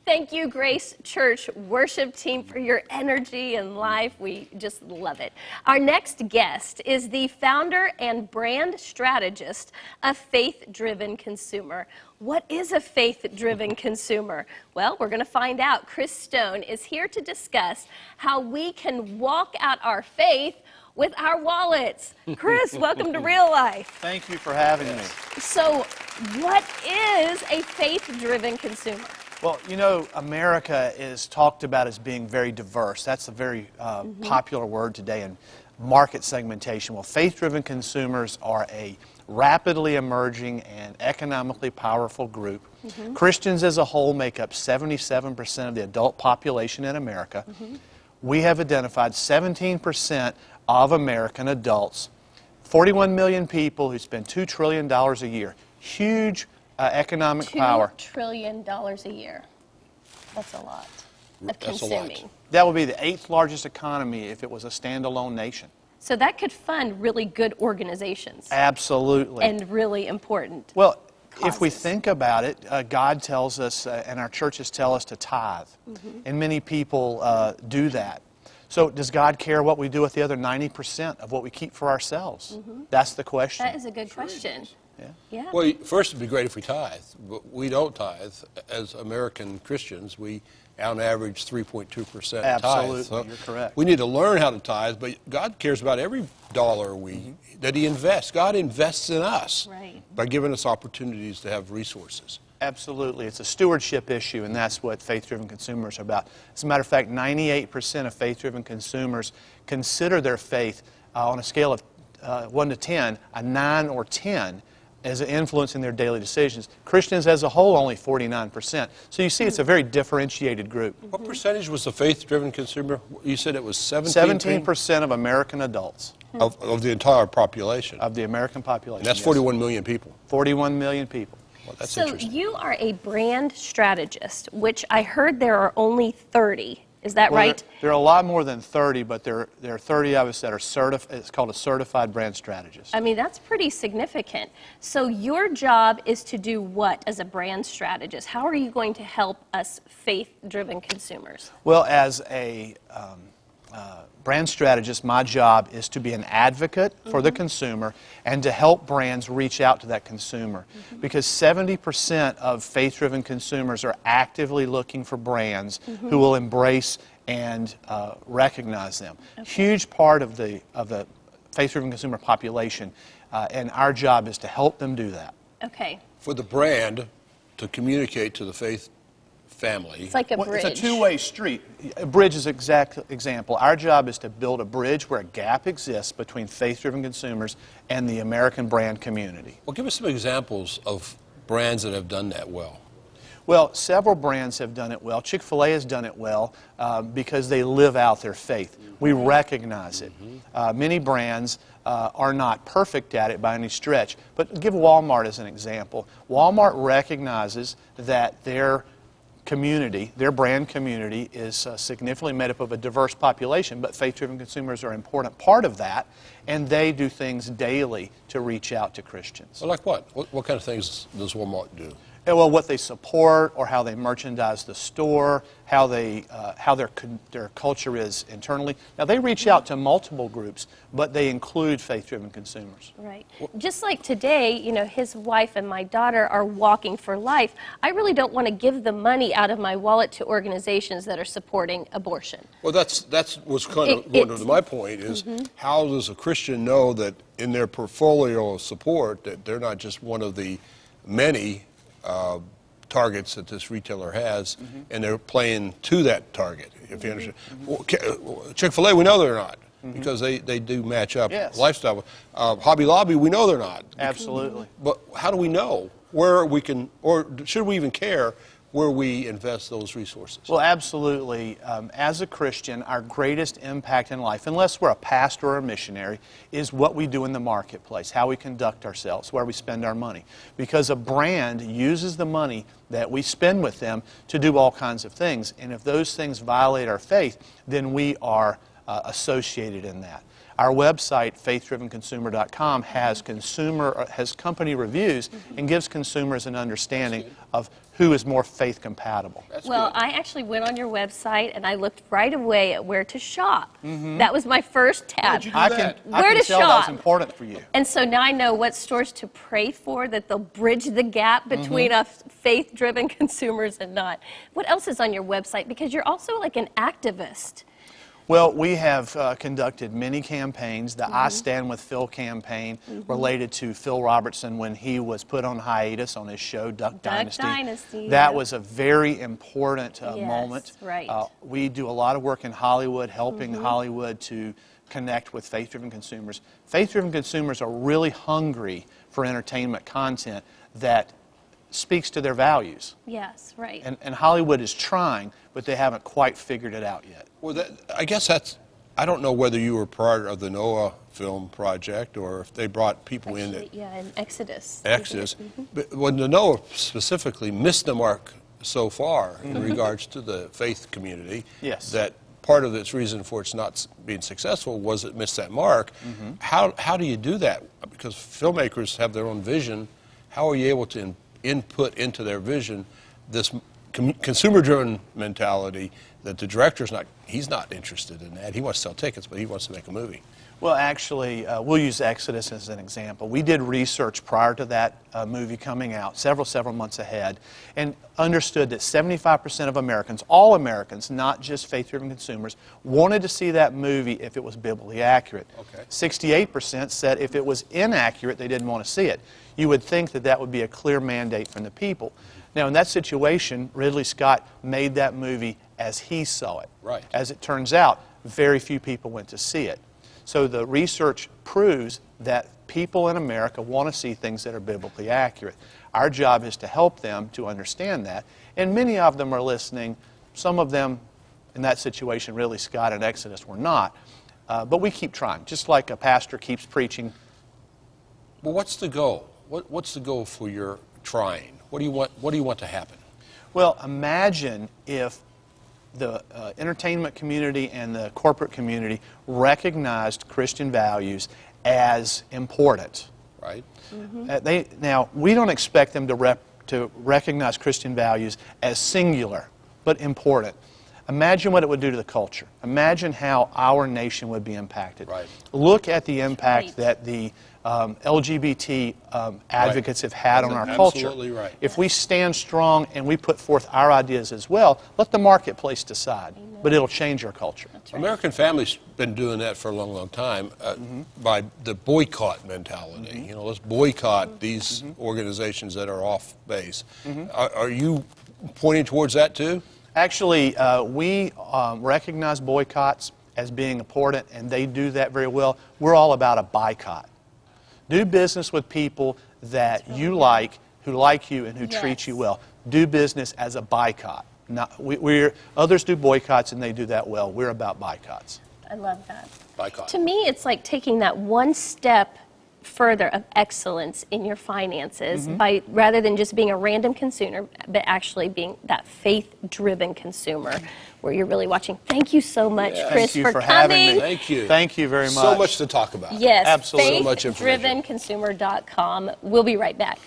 Thank you, Grace Church worship team, for your energy and life. We just love it. Our next guest is the founder and brand strategist of Faith-Driven Consumer. What is a faith-driven consumer? Well, we're going to find out. Chris Stone is here to discuss how we can walk out our faith with our wallets. Chris, welcome to RealLife. Thank you for having me. So, what is a faith-driven consumer? Well, you know, America is talked about as being very diverse. That's a very popular word today in market segmentation. Well, faith-driven consumers are a rapidly emerging and economically powerful group. Christians as a whole make up 77% of the adult population in America. We have identified 17% of American adults, 41 million people who spend $2 trillion a year. Huge economic power. $2 trillion a year. That's a lot of That's consuming. a lot. That would be the 8th largest economy if it was a standalone nation. So that could fund really good organizations. Absolutely. And really important. Well, if we causes. think about it, God tells us, and our churches tell us to tithe. And many people do that. So does God care what we do with the other 90% of what we keep for ourselves? That's the question. That is a good question. Yeah. Well, first, it'd be great if we tithe, but we don't tithe. As American Christians, we, on average, 3.2% tithe. Absolutely, So you're correct. we need to learn how to tithe, but God cares about every dollar that He invests. God invests in us by giving us opportunities to have resources. Absolutely. It's a stewardship issue, and that's what faith-driven consumers are about. As a matter of fact, 98% of faith-driven consumers consider their faith on a scale of 1 to 10, a 9 or 10, as an influence in their daily decisions. Christians as a whole, only 49%. So you see, it's a very differentiated group. What percentage was the faith-driven consumer? You said it was 17%? 17% of American adults. Of the entire population. Of the American population. And that's yes. 41 million people. 41 million people. Well, that's So interesting. you are a brand strategist, which I heard there are only 30. Is that Well, right? There are a lot more than 30, but there are 30 of us that are certified. It's called a certified brand strategist. I mean, that's pretty significant. So your job is to do what as a brand strategist? How are you going to help us faith-driven consumers? Well, as a brand strategist, my job is to be an advocate for the consumer and to help brands reach out to that consumer. Because 70% of faith-driven consumers are actively looking for brands who will embrace and recognize them. Huge part of the faith-driven consumer population, and our job is to help them do that. Okay. For the brand to communicate to the faith family. It's like a Well, bridge. it's a two-way street. A bridge is an exact example. Our job is to build a bridge where a gap exists between faith-driven consumers and the American brand community. Well, give us some examples of brands that have done that well. Well, several brands have done it well. Chick-fil-A has done it well because they live out their faith. We recognize it. Many brands are not perfect at it by any stretch, but give Walmart as an example. Walmart recognizes that their community, their brand community, is significantly made up of a diverse population, but faith-driven consumers are an important part of that, and they do things daily to reach out to Christians. Well, like what? What kind of things does Walmart do? Well, what they support, or how they merchandise the store, how their culture is internally. Now, they reach out to multiple groups, but they include faith-driven consumers. Right. Just like today, you know, his wife and my daughter are walking for life. I really don't want to give the money out of my wallet to organizations that are supporting abortion. Well, that's what's kind of going to my point is how does a Christian know that in their portfolio of support that they're not just one of the many targets that this retailer has, and they're playing to that target, if you understand. Well, Chick-fil-A, we know they're not, because they do match up lifestyle. Hobby Lobby, we know they're not. Absolutely. But how do we know where we can, or should we even care where we invest those resources? Well, absolutely. As a Christian, our greatest impact in life, unless we're a pastor or a missionary, is what we do in the marketplace, how we conduct ourselves, where we spend our money. Because a brand uses the money that we spend with them to do all kinds of things. And if those things violate our faith, then we are associated in that. Our website, faithdrivenconsumer.com, has company reviews and gives consumers an understanding of who is more faith compatible. Well, I actually went on your website and I looked right away at where to shop. That was my first tab. I can Where to tell shop. that's important for you. And so now I know what stores to pray for, that they'll bridge the gap between us faith-driven consumers and not. What else is on your website? Because you're also like an activist. Well, we have conducted many campaigns. The I Stand With Phil campaign related to Phil Robertson when he was put on hiatus on his show, Duck Dynasty. That was a very important moment. Right. We do a lot of work in Hollywood, helping Hollywood to connect with faith-driven consumers. Faith-driven consumers are really hungry for entertainment content that speaks to their values. Yes, right. And Hollywood is trying, but they haven't quite figured it out yet. Well, I guess I don't know whether you were part of the Noah film project or if they brought people in. Yeah, in Exodus. But when the Noah specifically missed the mark so far in regards to the faith community, that part of its reason for its not being successful was it missed that mark. How do you do that? Because filmmakers have their own vision. How are you able to input into their vision this consumer-driven mentality that the director's he's not interested in that. He wants to sell tickets, but he wants to make a movie. Well, actually, we'll use Exodus as an example. We did research prior to that movie coming out, several months ahead, and understood that 75% of Americans, all Americans, not just faith-driven consumers, wanted to see that movie if it was biblically accurate. 68% said if it was inaccurate, they didn't want to see it. You would think that that would be a clear mandate from the people. Now, in that situation, Ridley Scott made that movie as he saw it. Right. As it turns out, very few people went to see it. So the research proves that people in America want to see things that are biblically accurate. Our job is to help them to understand that. And many of them are listening. Some of them, in that situation, Ridley Scott and Exodus were not. But we keep trying, just like a pastor keeps preaching. Well, what's the goal? What's the goal for your trying? What do you want to happen? Well, imagine if the entertainment community and the corporate community recognized Christian values as important. Right. Now, we don't expect them to recognize Christian values as singular, but important. Imagine what it would do to the culture. Imagine how our nation would be impacted. Right. Look at the impact that the LGBT advocates have had on our culture. Absolutely right. If we stand strong and we put forth our ideas as well, let the marketplace decide. But it'll change our culture. That's right. American Family's been doing that for a long time by the boycott mentality. You know, let's boycott these organizations that are off base. Are you pointing towards that too? Actually, we recognize boycotts as being important, and they do that very well. We're all about a boycott. Do business with people that you like, who like you, and who treat you well. Do business as a boycott. Others do boycotts, and they do that well. We're about boycotts. I love that. Boycott. To me, it's like taking that one step further of excellence in your finances by rather than just being a random consumer, but actually being that faith-driven consumer where you're really watching. Thank you so much, Chris, for coming. having me. Thank you. Thank you very much. So much to talk about. Yes, Absolutely. So much information. faithdrivenconsumer.com. We'll be right back.